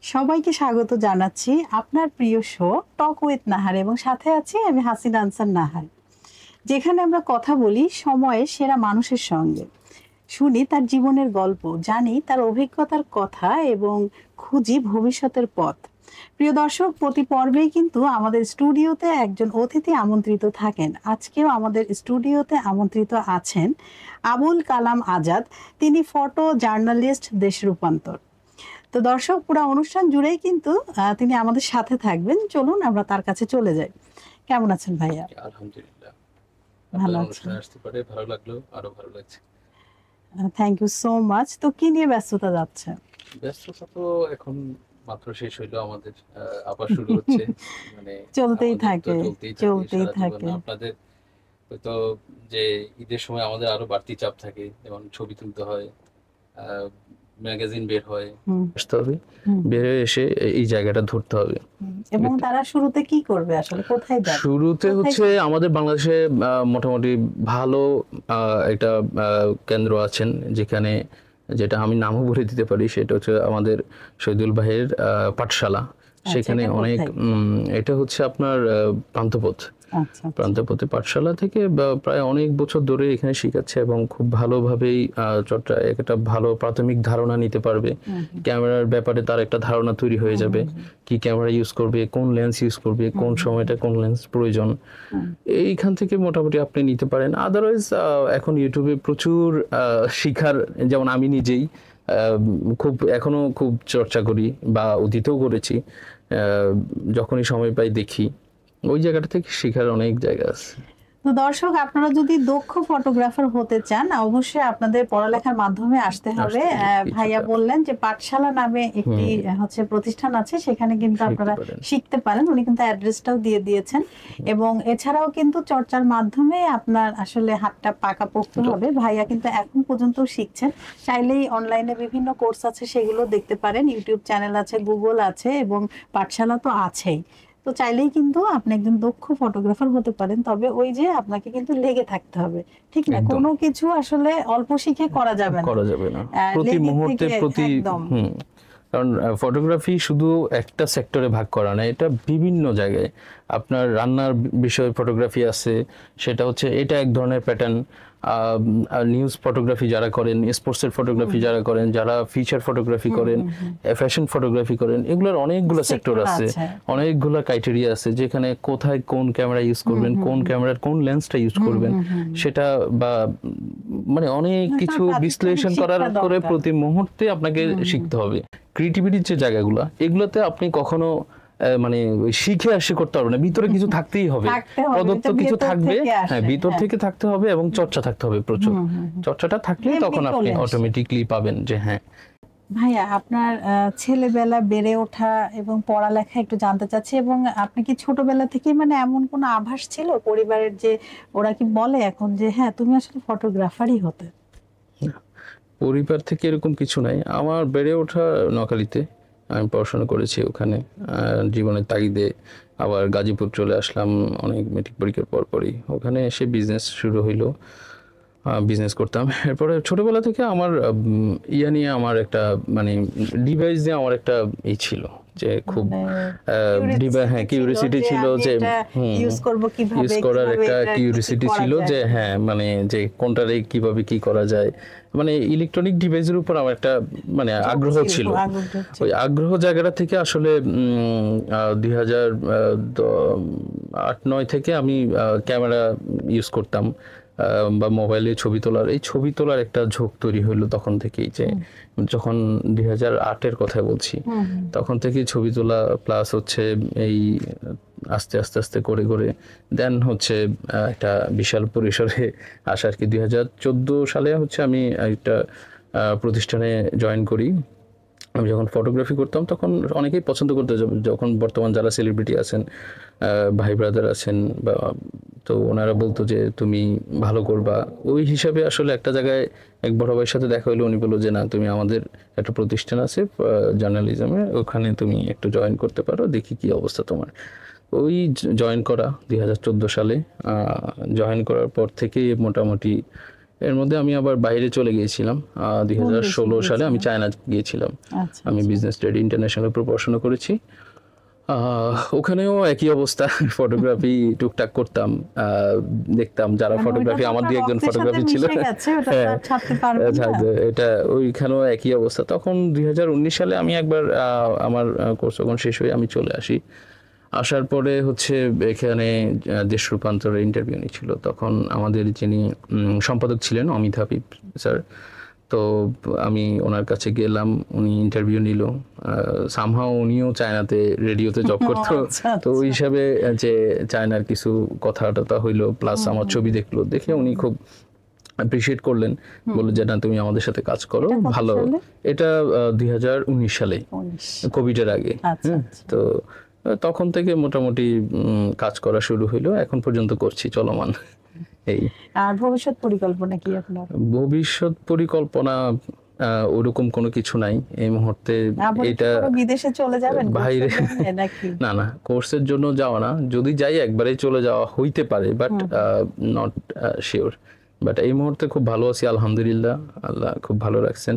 সবাইকে স্বাগত জানাচ্ছি আপনার প্রিয় শো টক উইথ নাহার এবং সাথে আছি আমি হাসিনা আনসার নাহার, যেখানে আমরা কথা বলি সময়ের সেরা মানুষের সঙ্গে, শুনি তার জীবনের গল্প, জানি তার অভিজ্ঞতার কথা এবং খুঁজি ভবিষ্যতের পথ। প্রিয় দর্শক, প্রতি পর্বেই কিন্তু আমাদের স্টুডিওতে একজন অতিথি আমন্ত্রিত থাকেন। আজকেও আমাদের স্টুডিওতে আমন্ত্রিত আছেন আবুল কালাম আজাদ। তিনি ফটো জার্নালিস্ট, দেশ রূপান্তর। তো দর্শক, পুরো অনুষ্ঠান জুড়েই কিন্তু তিনি আমাদের সাথে থাকবেন। চলুন আমরা তার কাছে চলে যাই। কেমন আছেন ভাইয়া? আলহামদুলিল্লাহ, ভালো আপনার আছেন? অনুষ্ঠানে আসতে পারে ভালো লাগলো, আরো ভালো লাগছে। Thank you so much. তো কি নিয়ে ব্যস্ততা যাচ্ছে? ব্যস্ততা তো এখন মাত্র শেষ হইলো আমাদের, আবার শুরু হচ্ছে। মানে চলতেই আমাদের তো থাকে, চলতেই থাকে চলতেই সারা জীবন। থাকে। আপনাদের হয়তো যে ঈদের সময় আমাদের আরো বাড়তি চাপ থাকে, যেমন ছবি তুলতে হয়, ম্যাগাজিন বের হয়, হুম, আসতে হবে, হুম, বের হয়ে এসে এই জায়গাটা ধরতে হবে। এবং তারা শুরুতে কি করবে, আসলে কোথায় যাবে? শুরুতে হচ্ছে আমাদের বাংলাদেশে মোটামুটি ভালো একটা কেন্দ্র আছেন, যেখানে যেটা আমি নামও বলে দিতে পারি, সেটা হচ্ছে আমাদের শহীদুল ভাইয়ের পাঠশালা। সেখানে এটা অনেক কোথায়? এটা হচ্ছে আপনার প্রান্তপথ আচ্ছা, আচ্ছা। প্রান্তপথে পাঠশালা থেকে প্রায় অনেক বছর ধরে এখানে শিখাচ্ছে এবং খুব ভালোভাবেই চর্চা, একটা ভালো প্রাথমিক ধারণা নিতে পারবে। ক্যামেরার ব্যাপারে তার একটা ধারণা তৈরি হয়ে যাবে, কি ক্যামেরা ইউজ করবে, কোন লেন্স ইউজ করবে, কোন সময়টা কোন লেন্স প্রয়োজন, এইখান থেকে মোটামুটি আপনি নিতে পারেন। আদারওয়াইজ এখন ইউটিউবে প্রচুর শিখার, যেমন আমি নিজেই খুব এখনো খুব চর্চা করি বা অতীতেও করেছি, যখনই সময় পাই দেখি, ওই জায়গাটা থেকে শেখার অনেক জায়গা আছে। তো দর্শক, আপনারা যদি দক্ষ ফটোগ্রাফার হতে চান, অবশ্যই আপনাদের পড়ালেখার মাধ্যমে আসতে হবে। ভাইয়া বললেন যে পাঠশালা নামে একটি হচ্ছে প্রতিষ্ঠান আছে, সেখানে কিন্তু আপনারা শিখতে পারেন। উনি কিন্তু অ্যাড্রেসটাও দিয়ে দিয়েছেন। এবং এছাড়াও কিন্তু চর্চার মাধ্যমে আপনার আসলে হাতটা পাকাপোক্ত হবে। ভাইয়া কিন্তু এখন পর্যন্ত শিখছেন। চাইলেই অনলাইনে বিভিন্ন কোর্স আছে, সেগুলো দেখতে পারেন। ইউটিউব চ্যানেল আছে, গুগল আছে এবং পাঠশালা তো আছেই। তো চাইলেই কিন্তু আপনি একজন দক্ষ ফটোগ্রাফার হতে পারেন। তবে ওই যে আপনাকে কিন্তু লেগে থাকতে হবে, ঠিক না? কোনো কিছু আসলে অল্প শিখে করা যাবে না। প্রতি মুহূর্তে একদম। কারণ ফটোগ্রাফি শুধু একটা সেক্টরে ভাগ করা না, এটা বিভিন্ন জায়গায়। আপনার রান্নার বিষয়ে ফটোগ্রাফি আছে, সেটা হচ্ছে এটা এক ধরনের প্যাটার্ন। নিউজ ফটোগ্রাফি যারা করেন, স্পোর্টসের ফটোগ্রাফি যারা করেন, যারা ফিচার ফটোগ্রাফি করেন, ফ্যাশন ফটোগ্রাফি করেন, এগুলোর অনেকগুলো সেক্টর আছে, অনেকগুলো ক্রাইটেরিয়া আছে, যেখানে কোথায় কোন ক্যামেরা ইউজ করবেন, কোন ক্যামেরার কোন লেন্সটা ইউজ করবেন, সেটা বা মানে অনেক কিছু বিশ্লেষণ করার করে প্রতি মুহূর্তে আপনাকে শিখতে হবে। ক্রিয়েটিভিটির যে জায়গাগুলো, এগুলোতে আপনি কখনো মানে শিখে আসে করতে পারবে না, ভিতরে কিছু থাকতেই হবে, প্রদত্ত কিছু থাকবে, হ্যাঁ, ভিতর থেকে থাকতে হবে এবং চর্চা থাকতে হবে প্রচুর। চর্চাটা থাকলে তখন আপনি অটোমেটিকলি পাবেন যে হ্যাঁ। ভাইয়া, আপনার ছেলেবেলা, বেড়ে ওঠা এবং পড়ালেখা একটু জানতে চাচ্ছি। এবং আপনি কি ছোটবেলা থেকে মানে এমন কোনো আভাস ছিল পরিবারের, যে ওরা কি বলে এখন যে হ্যাঁ তুমি আসলে ফটোগ্রাফারই হতে? পরিবার থেকে এরকম কিছু নাই। আমার বেড়ে ওঠা নোয়াখালীতে, আমি পড়াশোনা করেছি ওখানে। জীবনের তাগিদে আবার গাজীপুর চলে আসলাম অনেক মেট্রিক পরীক্ষার পরপরই। ওখানে এসে বিজনেস শুরু হইলো, বিজনেস করতাম। এরপরে ছোটবেলা থেকে আমার ইয়া নিয়ে আমার একটা মানে ডিভাইস নিয়ে আমার একটা ছিল, যে খুব কিউরিসিটি ছিল, যে ইউজ করার একটা কিউরিসিটি ছিল, যে হ্যাঁ মানে যে কোনটারে কিভাবে কি করা যায়, মানে ইলেকট্রনিক ডিভাইসের উপর আমার একটা মানে আগ্রহ ছিল। ওই আগ্রহ জায়গাটা থেকে আসলে 2008-09 থেকে আমি ক্যামেরা ইউজ করতাম বা মোবাইলে ছবি তোলার একটা ঝোঁক তৈরি হলো তখন থেকেই। যে যখন 2008-এর কথা বলছি, তখন থেকেই ছবি তোলা, প্লাস হচ্ছে এই আস্তে আস্তে করে দেন হচ্ছে একটা বিশাল পরিসরে আসা আর কি। 2014 সালে হচ্ছে আমি একটা প্রতিষ্ঠানে জয়েন করি। আমি যখন ফটোগ্রাফি করতাম তখন অনেকেই পছন্দ করতে, যখন বর্তমান যারা সেলিব্রিটি আছেন, ভাই ব্রাদার আছেন, বা তো ওনারা বলতো যে তুমি ভালো করবা। ওই হিসাবে আসলে একটা জায়গায় এক বড় ভাইয়ের সাথে দেখা হলো, উনি বললো যে না, তুমি আমাদের একটা প্রতিষ্ঠান আছে জার্নালিজমে, ওখানে তুমি একটু জয়েন করতে পারো, দেখি কি অবস্থা তোমার। ওই জয়েন করা 2014 সালে। জয়েন করার পর থেকেই মোটামুটি এর মধ্যে আমি আবার বাইরে চলে গিয়েছিলাম 2016 সালে আমি চায়না গিয়েছিলাম। আচ্ছা আমি বিজনেস স্টাডি ইন্টারন্যাশনাল উপর পড়াশোনা করেছি। ওখানেও একই অবস্থা, ফটোগ্রাফি টুকটাক করতাম, দেখতাম যারা মানে ফটোগ্রাফি, আমার দুই একজন ফটোগ্রাফি ছিল। হ্যাঁ, এটা ওইখানেও একই অবস্থা। তখন 2019 সালে আমি একবার আমার কোর্স যখন শেষ হয়ে আমি চলে আসি। আসার পরে হচ্ছে এখানে দেশ রূপান্তরের ইন্টারভিউ নিয়েছিল। তখন আমাদের যিনি সম্পাদক ছিলেন অমিত হাবিব স্যার, তো আমি ওনার কাছে গেলাম, উনি ইন্টারভিউ নিল। সামহাও উনিও চায়নাতে রেডিওতে জব করতো, তো ওই হিসাবে যে চায়নার কিছু কথা টথা হইলো, প্লাস আমার ছবি দেখলো, দেখে উনি খুব অ্যাপ্রিসিয়েট করলেন, বললো যে না তুমি আমাদের সাথে কাজ করো, ভালো। এটা 2019 সালে, কোভিডের আগে। তো তখন থেকে মোটামুটি কাজ করা শুরু হইলো, এখন পর্যন্ত করছি, চলমান। এই। আর ভবিষ্যৎ পরিকল্পনা কি আপনার? ভবিষ্যৎ পরিকল্পনা ওরকম কোনো কিছু নাই এই মুহূর্তে। এটা বিদেশে চলে যাবেন বাইরে? না না, কোর্সের জন্য যাওয়া না, যদি যাই একবারে চলে যাওয়া হইতে পারে, বাট নট শিওর। বাট এই মুহূর্তে খুব ভালো আছি, আলহামদুলিল্লাহ, আল্লাহ খুব ভালো রাখছেন,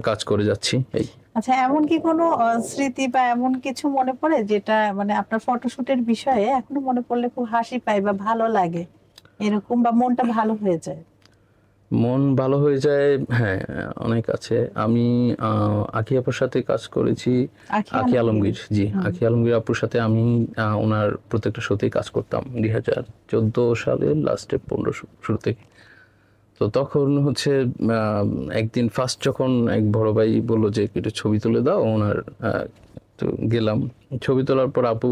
কাজ করে যাচ্ছি। এই। আচ্ছা, এমন কি কোনো স্মৃতি বা এমন কিছু মনে পড়ে যেটা মানে আপনার ফটোশুটের বিষয়ে এখনো মনে পড়লে খুব হাসি পায় বা ভালো লাগে, এরকম, বা মনটা ভালো হয়ে যায়? মন ভালো হয়ে যায়, হ্যাঁ, অনেক আছে। আমি আঁখি আপুর সাথে কাজ করেছি, আঁখি আলমগীর, জি, আঁখি আলমগীর আপুর সাথে আমি ওনার প্রত্যেকটা শোতেই কাজ করতাম 2014 সালের লাস্টে, 15 শুরু থেকে। তো তখন হচ্ছে একদিন ফার্স্ট যখন এক বড় ভাই বললো যে একটু ছবি তুলে দাও ওনার, তো গেলাম। ছবি তোলার পর আপু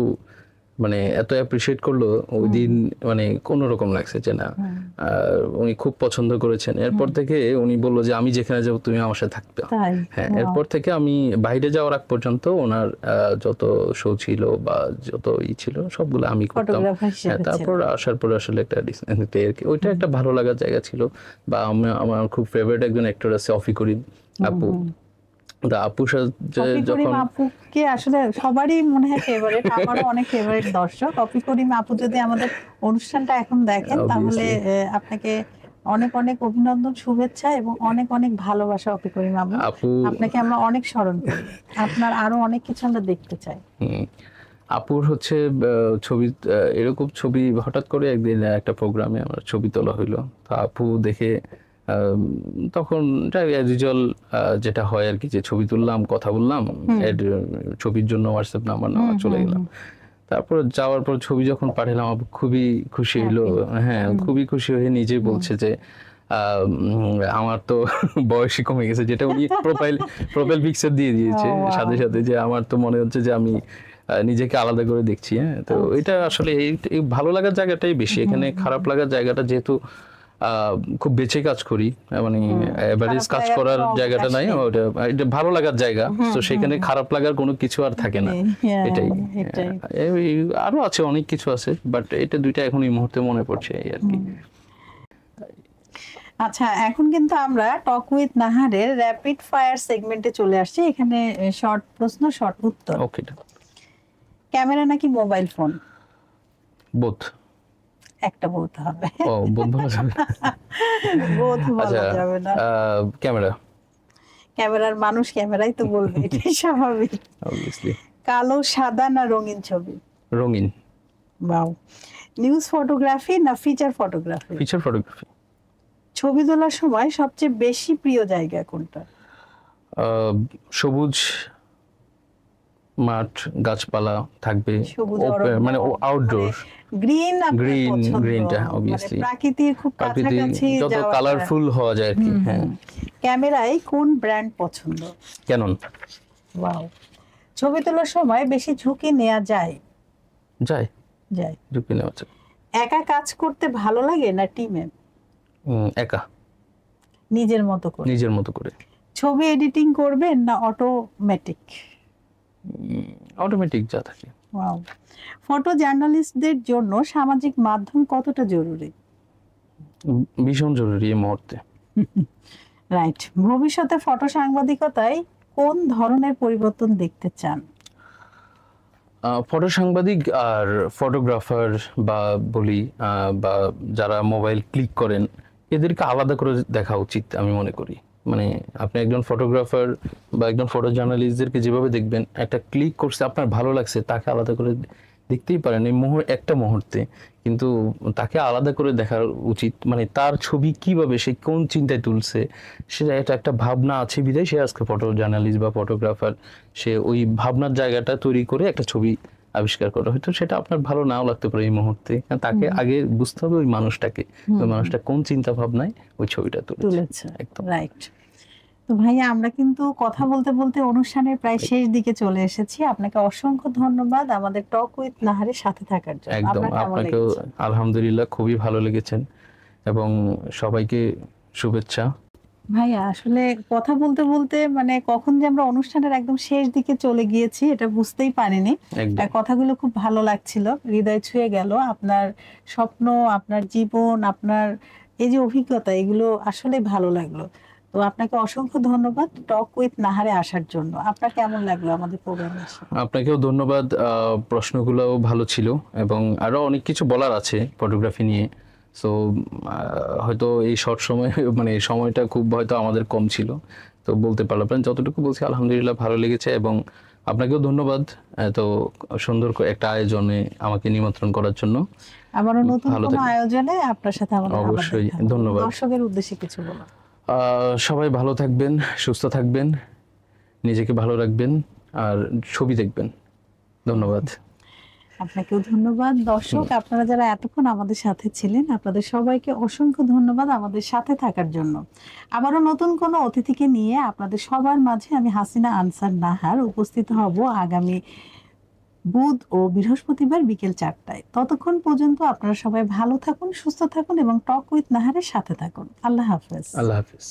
মানে এত অ্যাপ্রিসিয়েট করলো ওই দিন, মানে কোনো রকম লাগছে যে না, উনি খুব পছন্দ করেছেন। এরপর থেকে উনি বললো যে আমি যেখানে যাবো তুমি আমার সাথে থাকবে। হ্যাঁ, এরপর থেকে আমি বাইরে যাওয়ার আগ পর্যন্ত ওনার যত শো ছিল বা যত ছিল সবগুলো আমি করতাম। হ্যাঁ, তারপর আসার পরে আসলে একটা ওইটা একটা ভালো লাগার জায়গা ছিল। বা আমার খুব ফেভারিট একজন অ্যাক্টর আছে অফি করিম আপু, আপুর সাথে যখন, আপুকে আসলে সবারই মনে হয় ফেভারিট, আমারও অনেক ফেভারিট দর্শক অফি করিম আপু। যদি আমাদের অনুষ্ঠানটা এখন দেখেন তাহলে আপনাকে অনেক অনেক অভিনন্দন, শুভেচ্ছা এবং অনেক অনেক ভালোবাসা অফি করিম আপু, আপনাকে আমরা অনেক স্মরণ করি। আপনার আরো অনেক কিছু আমরা দেখতে চাই। আপুর হচ্ছে ছবি, এরকম ছবি হঠাৎ করে একদিন একটা প্রোগ্রামে আমার ছবি তোলা হইলো, তো আপু দেখে তখন যেটা হয় আর কি, যে ছবি তুললাম, কথা বললাম, ছবির জন্য হোয়াটসঅ্যাপ নাম্বার নেওয়া, চলে গেলাম। তারপর যাওয়ার পর ছবি যখন পাঠালাম আপু খুবই খুশি হইলো। হ্যাঁ, খুবই খুশি হয়ে নিজেই বলছে যে আমার তো বয়সই কমে গেছে, যেটা উনি প্রোফাইল পিকচার দিয়ে দিয়েছে সাথে সাথে, যে আমার তো মনে হচ্ছে যে আমি নিজেকে আলাদা করে দেখছি। হ্যাঁ, তো এটা আসলে এই ভালো লাগার জায়গাটাই বেশি। এখানে খারাপ লাগার জায়গাটা যেহেতু খুব বেঁচে কাজ করি, মানে এভারেজ কাজ করার জায়গাটা নাই, এটা ভালো লাগার জায়গা, তো সেখানে খারাপ লাগার কোনো কিছু আর থাকে না। এটাই। আরো আছে, অনেক কিছু আছে, বাট এটা দুইটা এখন এই মুহূর্তে মনে পড়ছে এই আর কি। আচ্ছা, এখন কিন্তু আমরা টক উইথ নাহারের র্যাপিড ফায়ার সেগমেন্টে চলে আসছি। এখানে শর্ট প্রশ্ন, শর্ট উত্তর। ওকে। ক্যামেরা নাকি মোবাইল ফোন? বোথ। একটা বলতে হবে। ও, বোথ বলা যাবে না। বোথ বলা যাবে না। ক্যামেরা। ক্যামেরার মানুষ ক্যামেরাই তো বলবে, এটাই স্বাভাবিক। অবভিয়াসলি। কালো, সাদা না রঙিন ছবি? রঙিন। ওয়াও। নিউজ ফটোগ্রাফি না ফিচার ফটোগ্রাফি? Feature photography. ছবি তোলার সময় সবচেয়ে বেশি প্রিয় জায়গা কোনটা? সবুজ মাঠ, গাছপালা থাকবে, মানে আউটডোর। গ্রিনটা অবভিয়াসলি, প্রাকৃতির খুব কাছাকাছি, যত কালারফুল হওয়া যায় আর কি। হ্যাঁ। ক্যামেরায় কোন ব্র্যান্ড পছন্দ? ক্যানন। ওয়াও। ছবি তোলার সময় বেশি ঝুঁকি নেওয়া যায়? যায়, ঝুঁকি নেওয়া যায়। একা কাজ করতে ভালো লাগে না টিমে? একা, নিজের মতো করে। ছবি এডিটিং করবেন না অটোমেটিক? অটোমেটিক যা থাকে। ওয়াও। ফটো জার্নালিস্টদের জন্য সামাজিক মাধ্যম কতটা জরুরি? ভীষণ জরুরি এই মুহূর্তে। রাইট। ভবিষ্যতে ফটো সাংবাদিকতায় কোন ধরনের পরিবর্তন দেখতে চান? ফটো সাংবাদিক আর ফটোগ্রাফার বা বলি বা যারা মোবাইল ক্লিক করেন, এদেরকে আলাদা করে দেখা উচিত আমি মনে করি। মানে আপনি একজন ফটোগ্রাফার বা একজন ফটো জার্নালিস্টদেরকে যেভাবে দেখবেন, একটা ক্লিক করছে আপনার ভালো লাগছে, তাকে আলাদা করে দেখতেই পারেন এই একটা মুহূর্তে, কিন্তু তাকে আলাদা করে দেখা উচিত। মানে তার ছবি কিভাবে, সে কোন চিন্তায় তুলছে, সেটা এটা একটা ভাবনা আছে বিধায় সে আজকে ফটো জার্নালিস্ট বা ফটোগ্রাফার, সে ওই ভাবনার জায়গাটা তৈরি করে একটা ছবি আবিষ্কার করা। হয়তো সেটা আপনার ভালো নাও লাগতে পারে এই মুহূর্তে, তাকে আগে বুঝতে হবে ওই মানুষটাকে, ওই মানুষটা কোন চিন্তা ভাবনায় ওই ছবিটা তুলেছে। একদম রাইট। তো ভাইয়া আমরা কিন্তু কথা বলতে বলতে অনুষ্ঠানের প্রায় শেষ দিকে চলে এসেছি। আপনাকে অসংখ্য ধন্যবাদ আমাদের টক উইথ নাহারের সাথে থাকার জন্য। একদম, আপনাকেও আলহামদুলিল্লাহ খুবই ভালো লেগেছেন এবং সবাইকে শুভেচ্ছা। ভাইয়া আসলে কথা বলতে বলতে মানে কখন যে আমরা অনুষ্ঠানের একদম শেষ দিকে চলে গিয়েছি এটা বুঝতেই পারিনি। কথাগুলো খুব ভালো লাগছিল, হৃদয় ছুঁয়ে গেল। আপনার স্বপ্ন, আপনার জীবন, আপনার এই যে অভিজ্ঞতা, এগুলো আসলে ভালো লাগলো। তো আপনাকে অসংখ্য ধন্যবাদ টক উইথ নাহারে আসার জন্য। আপনার কেমন লাগলো আমাদের প্রোগ্রামে এসে? আপনাকেও ধন্যবাদ, প্রশ্নগুলো ভালো ছিল এবং আরো অনেক কিছু বলার আছে ফটোগ্রাফি নিয়ে। সো হয়তো এই শর্ট সময় মানে সময়টা খুব হয়তো আমাদের কম ছিল, তো বলতে পারলাম না। যতটুকু বলছি আলহামদুলিল্লাহ ভালো লেগেছে এবং আপনাকেও ধন্যবাদ এত সুন্দর একটা আয়োজনে আমাকে নিমন্ত্রণ করার জন্য। আবারও নতুন কোনো আয়োজনে আপনার সাথে আমাদের অবশ্যই ধন্যবাদ। দর্শকের উদ্দেশ্যে কিছু বলুন। সবাই ভালো থাকবেন, সুস্থ থাকবেন, নিজেকে ভালো রাখবেন আর ছবি দেখবেন। ধন্যবাদ। আপনাকেও ধন্যবাদ। দর্শক আপনারা যারা এতক্ষণ আমাদের সাথে ছিলেন, আপনাদের সবাইকে অসংখ্য ধন্যবাদ আমাদের সাথে থাকার জন্য। আবারও নতুন কোনো অতিথিকে নিয়ে আপনাদের সবার মাঝে আমি হাসিনা আনসার নাহার উপস্থিত হব আগামী বুধ ও বৃহস্পতিবার বিকেল 4টায়। ততক্ষণ পর্যন্ত আপনারা সবাই ভালো থাকুন, সুস্থ থাকুন এবং টক উইথ নাহারের সাথে থাকুন। আল্লাহ হাফেজ। আল্লাহ হাফেজ।